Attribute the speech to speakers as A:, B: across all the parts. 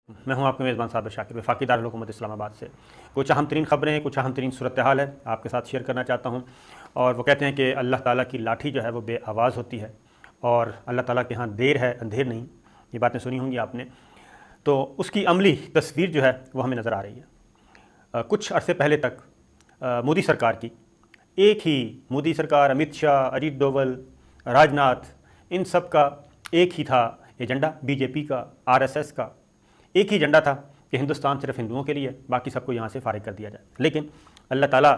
A: मैं हूं आपके मेज़बान साबिर शाकिर, वफाकी दारुल हुकूमत इस्लामाबाद से। कुछ अहम तरीन ख़बरें हैं, कुछ अहम तरीन सूरत हाल है आपके साथ शेयर करना चाहता हूं। और वो कहते हैं कि अल्लाह ताला की लाठी जो है वो बेआवाज़ होती है और अल्लाह ताला के यहाँ देर है अंधेर नहीं। ये बातें सुनी होंगी आपने, तो उसकी अमली तस्वीर जो है वो हमें नज़र आ रही है। कुछ अरसे पहले तक मोदी सरकार की एक ही मोदी सरकार, अमित शाह, अजीत डोवल, राजनाथ, इन सब का एक ही था एजेंडा, बीजेपी का, आरएसएस का एक ही एजेंडा था कि हिंदुस्तान सिर्फ हिंदुओं के लिए, बाकी सबको यहाँ से फारिग कर दिया जाए। लेकिन अल्लाह ताला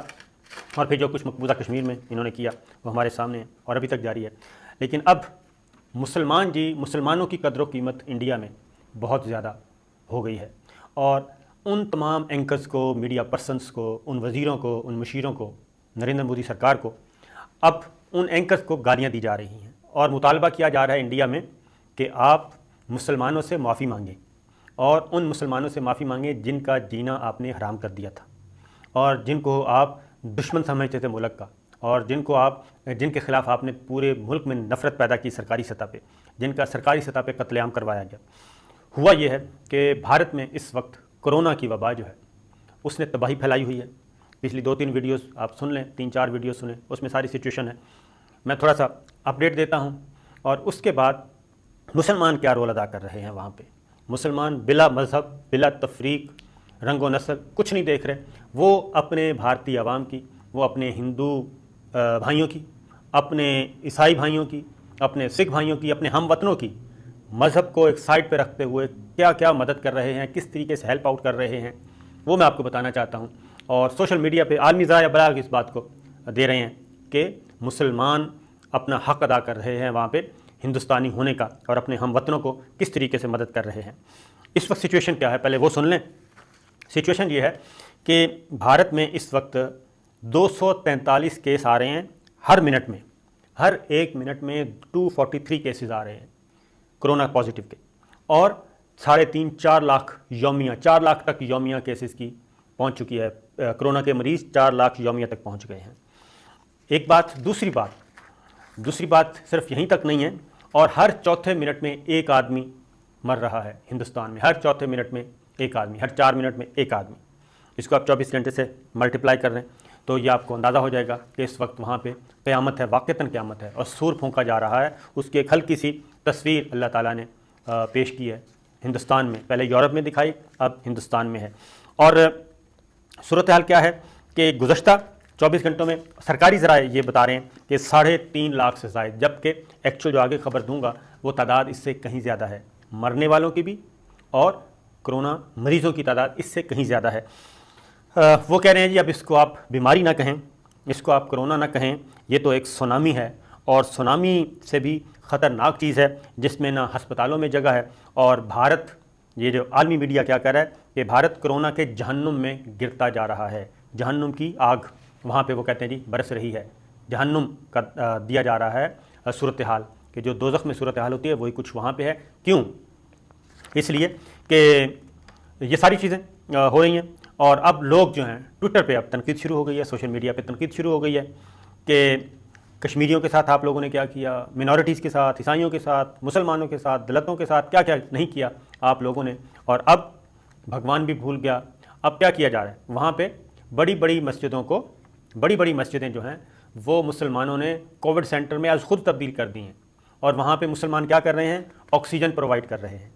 A: और फिर जो कुछ मकबूजा कश्मीर में इन्होंने किया वो हमारे सामने है और अभी तक जारी है। लेकिन अब मुसलमानों की कदर कीमत इंडिया में बहुत ज़्यादा हो गई है और उन तमाम एंकर्स को, मीडिया पर्सनस को, उन वज़ीरों को, उन मुशीरों को, नरेंद्र मोदी सरकार को अब उन एंकर्स को गालियाँ दी जा रही हैं और मुतालबा किया जा रहा है इंडिया में कि आप मुसलमानों से माफ़ी मांगें और उन मुसलमानों से माफ़ी मांगें जिनका जीना आपने हराम कर दिया था और जिनको आप दुश्मन समझते थे मुल्क का और जिनके ख़िलाफ़ आपने पूरे मुल्क में नफ़रत पैदा की सरकारी सतह पे, जिनका सरकारी सतह पे कत्लेआम करवाया गया। हुआ ये है कि भारत में इस वक्त कोरोना की वबा जो है उसने तबाही फैलाई हुई है। पिछली 2-3 वीडियोस आप सुन लें, 3-4 वीडियो सुने, उसमें सारी सिचुएशन है। मैं थोड़ा सा अपडेट देता हूँ और उसके बाद मुसलमान क्या रोल अदा कर रहे हैं वहाँ पे। मुसलमान बिला मज़हब, बिला तफरीक, रंग व नस्ल कुछ नहीं देख रहे। वो अपने भारतीय आवाम की, वो अपने हिंदू भाइयों की, अपने ईसाई भाइयों की, अपने सिख भाइयों की, अपने हम वतनों की मज़हब को एक साइड पे रखते हुए क्या क्या मदद कर रहे हैं, किस तरीके से हेल्प आउट कर रहे हैं, वो मैं आपको बताना चाहता हूँ। और सोशल मीडिया पे आलमी ज़राए बलाग इस बात को दे रहे हैं कि मुसलमान अपना हक़ अदा कर रहे हैं वहाँ पे हिंदुस्तानी होने का और अपने हम वतनों को किस तरीके से मदद कर रहे हैं। इस वक्त सिचुएशन क्या है पहले वो सुन लें। सिचुएशन ये है कि भारत में इस वक्त 243 केस आ रहे हैं हर मिनट में, हर एक मिनट में 243 केसेस आ रहे हैं कोरोना पॉजिटिव के और 3.5-4 लाख यौमिया, 4 लाख तक यौमिया केसेस की पहुंच चुकी है। कोरोना के मरीज़ 4 लाख यौमिया तक पहुंच गए हैं। एक बात। दूसरी बात सिर्फ यहीं तक नहीं है और हर चौथे मिनट में एक आदमी मर रहा है हिंदुस्तान में, हर चौथे मिनट में एक आदमी, हर 4 मिनट में एक आदमी। इसको आप 24 घंटे से मल्टीप्लाई कर रहे हैं तो ये आपको अंदाज़ा हो जाएगा कि इस वक्त वहाँ पे क़यामत है, वाक़तन क़यामत है और सूर फूंका जा रहा है। उसकी एक हल्की सी तस्वीर अल्लाह ताला ने पेश की है हिंदुस्तान में। पहले यूरोप में दिखाई, अब हिंदुस्तान में है। और सूरत हाल क्या है कि गुज़श्ता 24 घंटों में सरकारी ज़राए ये बता रहे हैं कि 3.5 लाख से ज़ायद, जबकि एक्चुअल जो आगे खबर दूंगा वो तादाद इससे कहीं ज़्यादा है, मरने वालों की भी और कोरोना मरीज़ों की तादाद इससे कहीं ज़्यादा है। वो कह रहे हैं जी अब इसको आप बीमारी ना कहें, इसको आप कोरोना ना कहें, ये तो एक सुनामी है और सुनामी से भी ख़तरनाक चीज़ है जिसमें ना हस्पतालों में जगह है। और भारत, ये जो आलमी मीडिया क्या कर रहा है कि भारत कोरोना के जहन्नुम में गिरता जा रहा है, जहन्नुम की आग वहाँ पे वो कहते हैं जी बरस रही है। जहन्नुम का दिया जा रहा है सूरत हाल कि जो दोज़ख में सूरत हाल होती है वही कुछ वहाँ पे है। क्यों? इसलिए कि ये सारी चीज़ें हो रही हैं और अब लोग जो हैं ट्विटर पे अब तनकीद शुरू हो गई है, सोशल मीडिया पे तनकीद शुरू हो गई है कि कश्मीरियों के साथ आप लोगों ने क्या किया, मिनॉरिटीज़ के साथ, ईसाइयों के साथ, मुसलमानों के साथ, दलितों के साथ क्या क्या नहीं किया आप लोगों ने। और अब भगवान भी भूल गया, अब क्या किया जा रहा है वहाँ पर बड़ी बड़ी मस्जिदें जो हैं वो मुसलमानों ने कोविड सेंटर में आज ख़ुद तब्दील कर दी हैं और वहाँ पे मुसलमान क्या कर रहे हैं, ऑक्सीजन प्रोवाइड कर रहे हैं,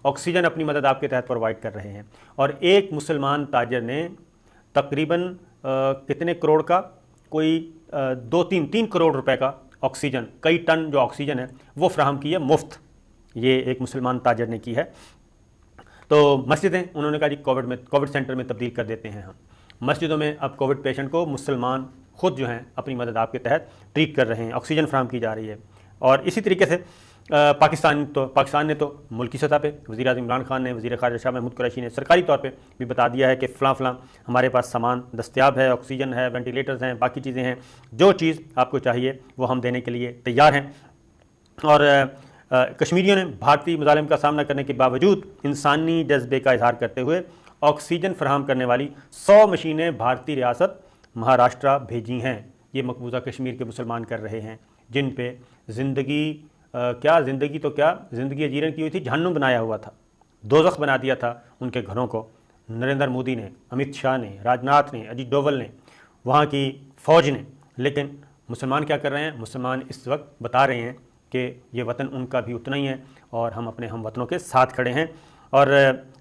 A: ऑक्सीजन अपनी मदद आपके तहत प्रोवाइड कर रहे हैं। और एक मुसलमान ताजर ने तकरीबन कितने करोड़ का, कोई 2-3 करोड़ रुपए का ऑक्सीजन, कई टन जो ऑक्सीजन है वो फ्राहम की है मुफ्त। ये एक मुसलमान ताजर ने की है। तो मस्जिदें उन्होंने कहा जी कोविड सेंटर में तब्दील कर देते हैं हम। मस्जिदों में अब कोविड पेशेंट को मुसलमान ख़ुद जो हैं अपनी मदद आपके तहत ट्रीट कर रहे हैं, ऑक्सीजन फ्राहम की जा रही है। और इसी तरीके से पाकिस्तान ने तो मुल्की सतह पे वज़ीर आज़म इमरान खान ने, वज़ीर ख़ारिजा शाह महमूद कुरैशी ने सरकारी तौर पे भी बता दिया है कि फ़लाँ हमारे पास सामान दस्तयाब है, ऑक्सीजन है, वेंटिलेटर्स हैं, बाकी चीज़ें हैं, जो चीज़ आपको चाहिए वो हम देने के लिए तैयार हैं। और कश्मीरियों ने भारतीय मुज़ालिम का सामना करने के बावजूद इंसानी जज्बे का इजहार करते हुए ऑक्सीजन फराहम करने वाली 100 मशीनें भारतीय रियासत महाराष्ट्र भेजी हैं। ये मकबूजा कश्मीर के मुसलमान कर रहे हैं जिन पे ज़िंदगी ज़िंदगी अजीरन की हुई थी, जहन्नुम बनाया हुआ था। दोज़ख बना दिया था उनके घरों को। नरेंद्र मोदी ने, अमित शाह ने, राजनाथ ने, अजीत डोवल ने, वहाँ की फ़ौज ने। लेकिन मुसलमान क्या कर रहे हैं? मुसलमान इस वक्त बता रहे हैं कि ये वतन उनका भी उतना ही है और हम अपने हम वतनों के साथ खड़े हैं। और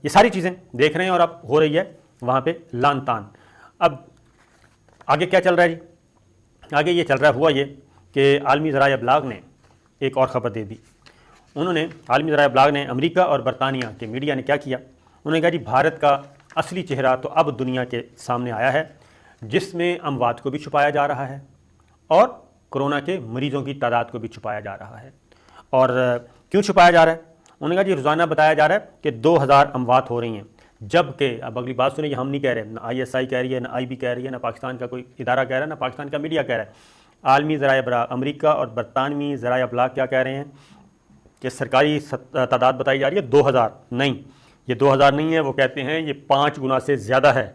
A: ये सारी चीज़ें देख रहे हैं और अब हो रही है वहाँ पे लान तान। अब आगे क्या चल रहा है जी? आगे ये चल रहा हुआ ये कि आलमी ज़राए अबलाग ने एक और ख़बर दे दी। उन्होंने, आलमी ज़राए अबलाग ने, अमेरिका और बरतानिया के मीडिया ने क्या किया? उन्होंने कहा जी भारत का असली चेहरा तो अब दुनिया के सामने आया है, जिसमें अमवात को भी छुपाया जा रहा है और कोरोना के मरीज़ों की तादाद को भी छुपाया जा रहा है। और क्यों छुपाया जा रहा है? उन्होंने कहा जी रोज़ाना बताया जा रहा है कि 2000 अमवात हो रही हैं, जबकि अब अगली बात सुनिए, हम नहीं कह रहे, ना ISI कह रही है, ना IB कह रही है, ना पाकिस्तान का कोई इदारा कह रहा है, ना पाकिस्तान का मीडिया कह रहा है। आलमी ज़राए अमेरिका और बरतानवी ज़राए अबलाग क्या कह रहे हैं कि सरकारी तादाद बताई जा रही है 2000। नहीं, ये 2000 नहीं है, वो कहते हैं ये 5 गुना से ज़्यादा है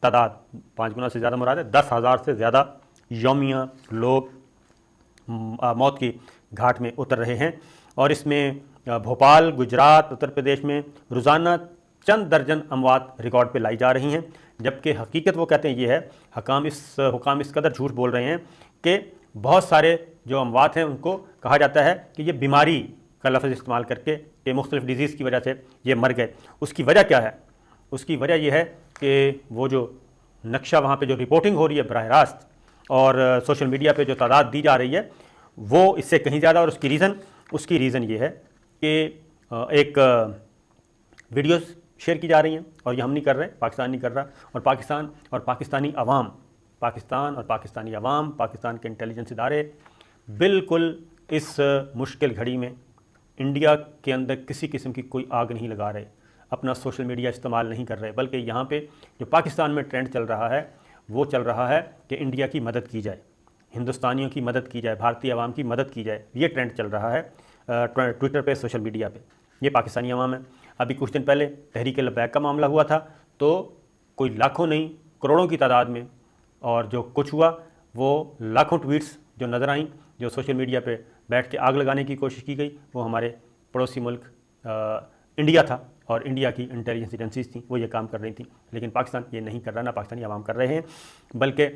A: तादाद। 5 गुना से ज़्यादा मुराद है 10,000 से ज़्यादा यौमिया लोग मौत की घाट में उतर रहे हैं। और इसमें भोपाल, गुजरात, उत्तर प्रदेश में रोज़ाना चंद दर्जन अमवात रिकॉर्ड पे लाई जा रही हैं, जबकि हकीकत वो कहते हैं ये है, हुकाम इस कदर झूठ बोल रहे हैं कि बहुत सारे जो अमवात हैं उनको कहा जाता है कि ये बीमारी का लफ्ज़ इस्तेमाल करके कि मुख्तलिफ डिजीज़ की वजह से ये मर गए। उसकी वजह क्या है? उसकी वजह यह है कि वो जो नक्शा वहाँ पे जो रिपोर्टिंग हो रही है बराह रास्त और सोशल मीडिया पे जो तादाद दी जा रही है वो इससे कहीं ज़्यादा। और उसकी रीज़न ये है कि एक वीडियोस शेयर की जा रही हैं, और ये हम नहीं कर रहे, पाकिस्तान नहीं कर रहा, और पाकिस्तान और पाकिस्तानी अवाम, पाकिस्तान के इंटेलिजेंस इदारे बिल्कुल इस मुश्किल घड़ी में इंडिया के अंदर किसी किस्म की कोई आग नहीं लगा रहे, अपना सोशल मीडिया इस्तेमाल नहीं कर रहे, बल्कि यहाँ पे जो पाकिस्तान में ट्रेंड चल रहा है वो चल रहा है कि इंडिया की मदद की जाए, हिंदुस्तानियों की मदद की जाए, भारतीय अवाम की मदद की जाए। ये ट्रेंड चल रहा है ट्विटर पे, सोशल मीडिया पे। ये पाकिस्तानी अवाम है। अभी कुछ दिन पहले तहरीक लब्बैक का मामला हुआ था, तो कोई लाखों नहीं करोड़ों की तादाद में, और जो कुछ हुआ वो लाखों ट्वीट्स जो नज़र आईं, जो सोशल मीडिया पे बैठ के आग लगाने की कोशिश की गई, वो हमारे पड़ोसी मुल्क इंडिया था और इंडिया की इंटेलिजेंस एजेंसीज थी, वो ये काम कर रही थी। लेकिन पाकिस्तान ये नहीं कर रहा, ना पाकिस्तानी अवाम कर रहे हैं, बल्कि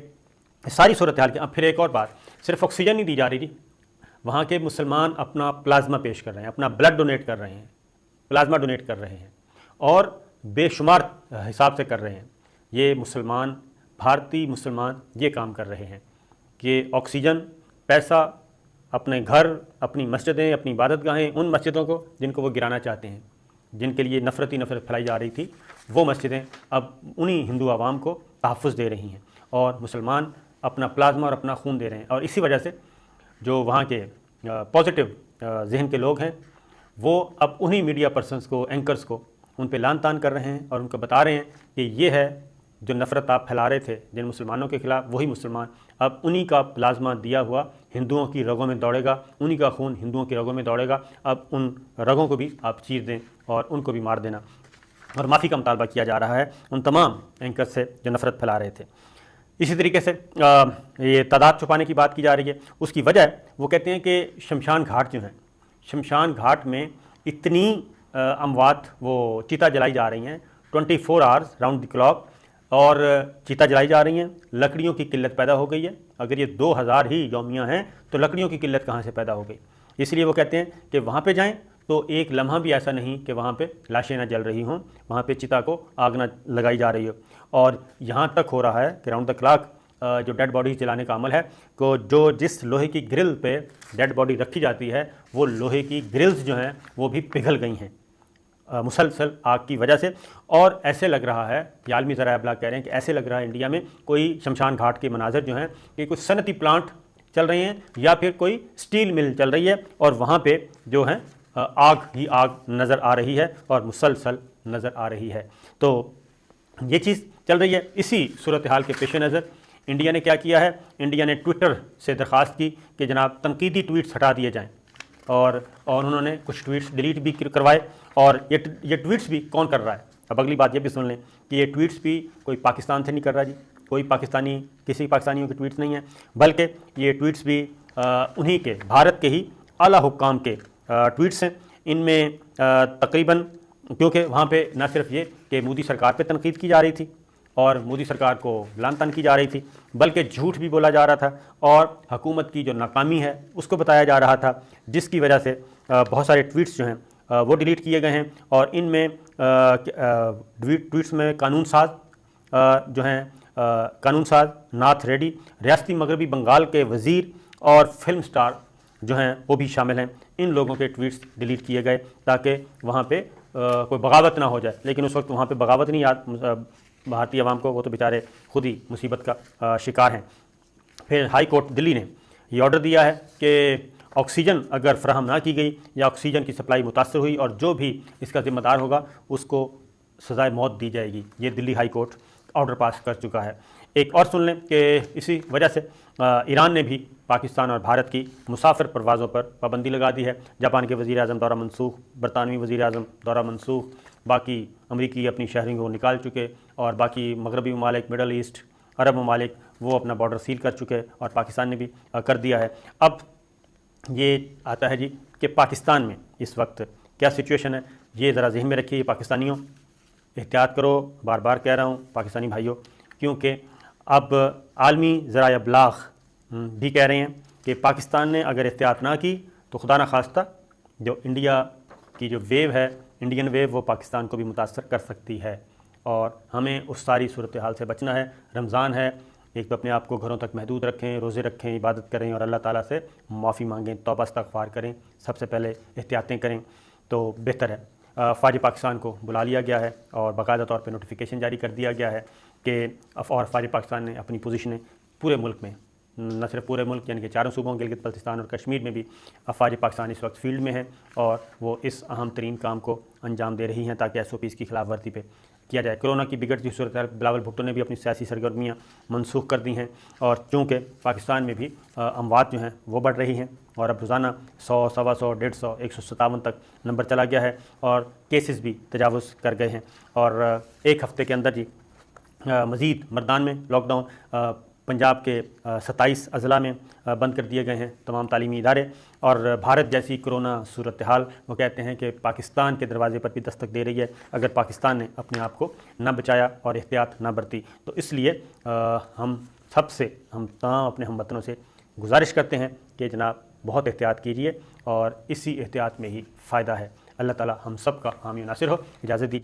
A: सारी सूरत हाल की। अब फिर एक और बात, सिर्फ ऑक्सीजन नहीं दी जा रही थी, वहाँ के मुसलमान अपना प्लाज्मा पेश कर रहे हैं, अपना ब्लड डोनेट कर रहे हैं, प्लाज्मा डोनेट कर रहे हैं, और बेशुमार हिसाब से कर रहे हैं। ये मुसलमान, भारतीय मुसलमान ये काम कर रहे हैं कि ऑक्सीजन, पैसा, अपने घर, अपनी मस्जिदें, अपनी इबादतगाहें, उन मस्जिदों को जिनको वो गिराना चाहते हैं, जिनके लिए नफ़रत फैलाई जा रही थी, वो मस्जिदें अब उन्हीं हिंदू आवाम को तहफ़्फ़ुज़ दे रही हैं, और मुसलमान अपना प्लाज्मा और अपना खून दे रहे हैं। और इसी वजह से जो वहाँ के पॉजिटिव जहन के लोग हैं वो अब उन्हीं मीडिया पर्सनस को, एंकर्स को, उन पे लान तान कर रहे हैं और उनको बता रहे हैं कि ये है जो नफ़रत आप फैला रहे थे जिन मुसलमानों के ख़िलाफ़, वही मुसलमान अब उन्हीं का प्लाज्मा दिया हुआ हिंदुओं की रगों में दौड़ेगा, उन्हीं का खून हिंदुओं की रगों में दौड़ेगा। अब उन रगों को भी आप चीर दें और उनको भी मार देना। और माफ़ी का मुतालबा किया जा रहा है उन तमाम एंकर्स से जो नफ़रत फैला रहे थे। इसी तरीके से ये तादाद छुपाने की बात की जा रही है। उसकी वजह वो कहते हैं कि शमशान घाट जो हैं, शमशान घाट में इतनी अमवात वो चिता जलाई जा रही हैं 24 आवर्स राउंड द क्लॉक, और चिता जलाई जा रही हैं। लकड़ियों की किल्लत पैदा हो गई है। अगर ये 2000 ही यौमिया हैं तो लकड़ियों की किल्लत कहाँ से पैदा हो गई? इसलिए वो कहते हैं कि वहाँ पे जाएं तो एक लम्हा भी ऐसा नहीं कि वहाँ पे लाशें ना जल रही हों, वहाँ पे चिता को आग ना लगाई जा रही हो। और यहाँ तक हो रहा है कि राउंड द क्लॉक जो डेड बॉडी जलाने का अमल है, को जो जिस लोहे की ग्रिल पे डेड बॉडी रखी जाती है, वो लोहे की ग्रिल्स जो हैं वो भी पिघल गई हैं मुसलसल आग की वजह से। और ऐसे लग रहा है, ये आलमी ज़राए अबलाग कह रहे हैं कि ऐसे लग रहा है इंडिया में कोई शमशान घाट के मनाजर जो हैं कि कुछ सनती प्लांट चल रहे हैं या फिर कोई स्टील मिल चल रही है, और वहाँ पे जो है आग ही आग नज़र आ रही है और मुसलसल नज़र आ रही है। तो ये चीज़ चल रही है। इसी सूरत हाल के पेश नज़र इंडिया ने क्या किया है, इंडिया ने ट्विटर से दरख्वास्त की कि जनाब तनकीदी ट्वीट्स हटा दिए जाएँ, और उन्होंने कुछ ट्वीट्स डिलीट भी करवाए। और ये ट्वीट्स भी कौन कर रहा है? अब अगली बात ये भी सुन लें कि ये ट्वीट्स भी कोई पाकिस्तान से नहीं कर रहा जी, कोई पाकिस्तानी, किसी पाकिस्तानियों के ट्वीट्स नहीं हैं, बल्कि ये ट्वीट्स भी उन्हीं के, भारत के ही आला हुक्काम के ट्वीट्स हैं। इनमें तकरीबन کیونکہ وہاں پہ نہ صرف یہ کہ مودی سرکار پہ تنقید کی جا رہی تھی اور مودی سرکار کو لعن طعن کی جا رہی تھی، بلکہ جھوٹ بھی بولا جا رہا تھا اور حکومت کی جو ناکامی ہے اس کو بتایا جا رہا تھا، جس کی وجہ سے بہت سارے ٹویٹس جو ہیں وہ ڈیلیٹ کیے گئے ہیں، اور ان میں ٹویٹس میں قانون ساز جو ہیں قانون ساز ناتھ ریڈی، ریاستی مغربی بنگال کے وزیر اور فلم سٹار جو ہیں وہ بھی شامل ہیں۔ ان لوگوں کے ٹویٹس ڈیلیٹ کیے گئے تاکہ وہاں پہ کوئی بغاوت نہ ہو جائے، لیکن اس وقت وہاں پہ بغاوت نہیں بھارتی عوام کو، وہ تو بیچارے خود ہی مصیبت کا شکار ہیں۔ پھر ہائی کورٹ دلی نے یہ آرڈر دیا ہے کہ آکسیجن اگر فراہم نہ کی گئی یا آکسیجن کی سپلائی متاثر ہوئی اور جو بھی اس کا ذمہ دار ہوگا اس کو سزائے موت دی جائے گی۔ یہ دلی ہائی کورٹ آرڈر پاس کر چکا ہے۔ ایک اور سن لیں کہ اسی وجہ سے ایران نے بھی پاکستان اور بھارت کی مسافر پروازوں پر پابندی لگا دی ہے۔ جاپان کے وزیر اعظم دورہ منسوخ، برطانوی وزیر اعظم دورہ منسوخ، باقی امریکی اپنی شہریوں کو نکال چکے، اور باقی مغربی ممالک، مڈل ایسٹ، عرب ممالک وہ اپنا بارڈر سیل کر چکے، اور پاکستان نے بھی کر دیا ہے۔ اب یہ آتا ہے جی کہ پاکستان میں اس وقت کیا سچویشن ہے، یہ ذرا ذہن میں رکھیے پاکستانیوں، احتیاط کرو، بار بار کہہ رہا ہوں پاکستانی بھائیوں، کیونکہ اب عالمی ذرائع ابلاغ بھی کہہ رہے ہیں کہ پاکستان نے اگر احتیاط نہ کی تو خدا نخواستہ جو انڈیا کی جو ویو ہے، انڈین ویو، وہ پاکستان کو بھی متاثر کر سکتی ہے، اور ہمیں اس ساری صورتحال سے بچنا ہے۔ رمضان ہے، ایک تو اپنے آپ کو گھروں تک محدود رکھیں، روزے رکھیں، عبادت کریں اور اللہ تعالیٰ سے معافی مانگیں، توبہ استغفار کریں، سب سے پہلے احتیاطیں کریں تو بہتر ہے۔ فوج پاکستان کو بلا لیا گیا ہے اور باقاعدہ طور پہ نوٹیفیکیشن جاری کر دیا گیا ہے کہ اور فوج پاکستان نے اپنی پوزیشنیں پورے ملک میں، نہ صرف پورے ملک یعنی کہ چاروں صوبوں گلگت بلتستان اور کشمیر میں بھی فوج پاکستان اس وقت فیلڈ میں ہے، اور وہ اس اہم ترین کام کو انجام دے رہی ہیں تاکہ ایس او پیز کی خلاف ورزی پہ کیا جائے۔ کرونا کی بگڑتی صورتحال، بلاول بھٹو نے بھی اپنی سیاسی سرگرمیاں منسوخ کر دی ہیں، اور چونکہ پاکستان میں بھی اموات جو ہیں وہ بڑھ رہی ہیں، اور اب روزانہ 100، 125، 150، 157 تک نمبر چلا گیا ہے، اور کیسز بھی تجاوز کر گئے ہیں، اور ایک ہفتے کے اندر جی مزید مردان میں لاک ڈاؤن، پنجاب کے 27 اضلاع میں بند کر دیے گئے ہیں تمام تعلیمی ادارے، اور بھارت جیسی کرونا صورتحال وہ کہتے ہیں کہ پاکستان کے دروازے پر بھی دستک دے رہی ہے اگر پاکستان نے اپنے آپ کو نہ بچایا اور احتیاط نہ برتی تو۔ اس لیے ہم تمام اپنے ہم وطنوں سے گزارش کرتے ہیں کہ جناب بہت احتیاط کیجیے، اور اسی احتیاط میں ہی فائدہ ہے۔ اللہ تعالی ہم سب کا حامی و ناصر ہو۔ اجازت دی۔